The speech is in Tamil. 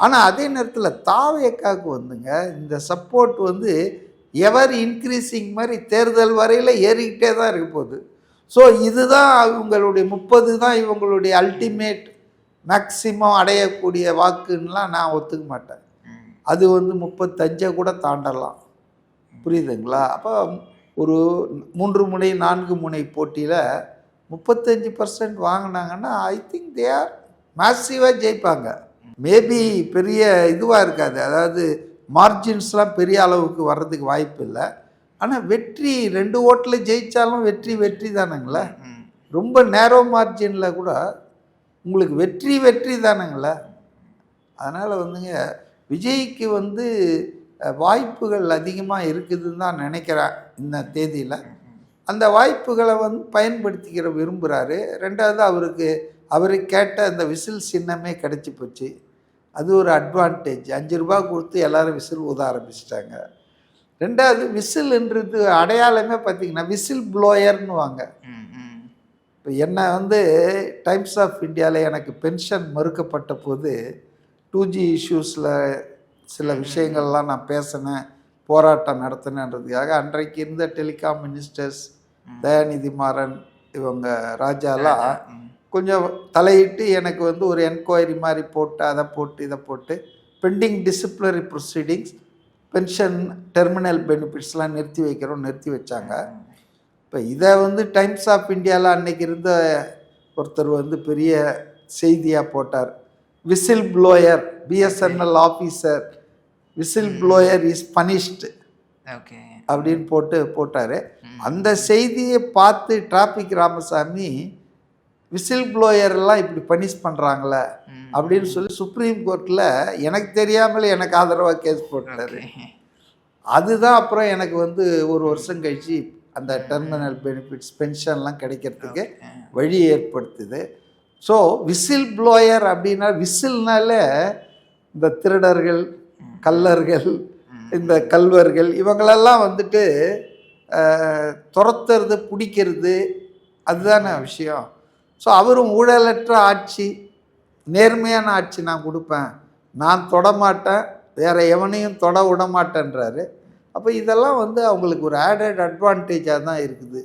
ஆனால் அதே நேரத்தில் தாவேக்காவுக்கு வந்துங்க இந்த சப்போர்ட் வந்து எவர் இன்க்ரீஸிங் மாதிரி தேர்தல் வரையில் ஏறிக்கிட்டே தான் இருக்க போகுது. ஸோ இதுதான் இவங்களுடைய 30 தான் இவங்களுடைய அல்டிமேட் மேக்சிமம் அடையக்கூடிய வாக்குன்னெலாம் நான் ஒத்துக்க மாட்டேன். அது வந்து 35 கூட தாண்டலாம். புரியுதுங்களா? அப்போ ஒரு 3 முனை 4 முனை போட்டியில் 35% வாங்கினாங்கன்னா ஐ திங்க் தே ஆர் மேசிவாக ஜெயிப்பாங்க. மேபி பெரிய இதுவாக இருக்காது, அதாவது மார்ஜின்ஸ்லாம் பெரிய அளவுக்கு வர்றதுக்கு வாய்ப்பு இல்லை. ஆனால் வெற்றி 2 ஓட்டில் ஜெயித்தாலும் வெற்றி தானுங்களே. ரொம்ப நேரோ மார்ஜினில் கூட உங்களுக்கு வெற்றி தானுங்களே. அதனால் வந்துங்க விஜய்க்கு வந்து வாய்ப்புகள் அதிகமாக இருக்குதுன்னு தான் நினைக்கிறேன் இந்த தேதியில். அந்த வாய்ப்புகளை வந்து பயன்படுத்திக்கிற விரும்புகிறாரு. ரெண்டாவது அவருக்கு கேட்ட அந்த விசில் சின்னமே கிடச்சி போச்சு. அது ஒரு அட்வான்டேஜ். 5 ரூபா கொடுத்து எல்லோரும் விசில் ஊத ஆரம்பிச்சிட்டாங்க. ரெண்டாவது விசில்ன்றது அடையாளமே பார்த்திங்கன்னா விசில் ப்ளோயர்னு வாங்க. இப்போ என்னை வந்து டைம்ஸ் ஆஃப் இந்தியாவில் எனக்கு பென்ஷன் மறுக்கப்பட்ட போது 2G இஷ்யூஸில் சில விஷயங்கள்லாம் நான் பேசினேன், போராட்டம் நடத்தினன்றதுக்காக அன்றைக்கு இருந்த டெலிகாம் மினிஸ்டர்ஸ் தயாநிதி மாறன் இவங்க ராஜாலாம் கொஞ்சம் தலையிட்டு எனக்கு வந்து ஒரு என்கொயரி மாதிரி போட்டு அதை போட்டு இதை போட்டு pending disciplinary proceedings, pension terminal பெனிஃபிட்ஸ்லாம் நிறுத்தி வச்சாங்க. இப்போ இதை வந்து டைம்ஸ் ஆஃப் இந்தியாவில் அன்றைக்கி இருந்த ஒருத்தர் வந்து பெரிய செய்தியாக போட்டார். Whistle blower BSNL officer whistle blower is punished அப்படின்னு போட்டார். அந்த செய்தியை பார்த்து டிராஃபிக் ராமசாமி விசில் ப்ளோயர்லாம் இப்படி பனிஷ் பண்ணுறாங்களே அப்படின்னு சொல்லி சுப்ரீம் கோர்ட்டில் எனக்கு தெரியாமலே எனக்கு ஆதரவாக கேஸ் போட்டார். அதுதான் அப்புறம் எனக்கு வந்து ஒரு வருஷம் கழிச்சு அந்த டெர்மினல் பெனிஃபிட்ஸ் பென்ஷன்லாம் கிடைக்கிறதுக்கு வழி ஏற்படுத்துது. ஸோ விசில் ப்ளோயர் அப்படின்னா விசில்னாலே இந்த திருடர்கள், கள்ளர்கள், இந்த கல்வர்கள் இவங்களெல்லாம் வந்துட்டு துரத்துறது, பிடிக்கிறது, அதுதானே விஷயம். ஸோ அவரும் ஊழலற்ற ஆட்சி, நேர்மையான ஆட்சி நான் கொடுப்பேன், நான் தொடமாட்டேன், வேறு எவனையும் தொட விட மாட்டேன்றாரு. அப்போ இதெல்லாம் வந்து அவங்களுக்கு ஒரு ஆடட் அட்வான்டேஜாக தான் இருக்குது.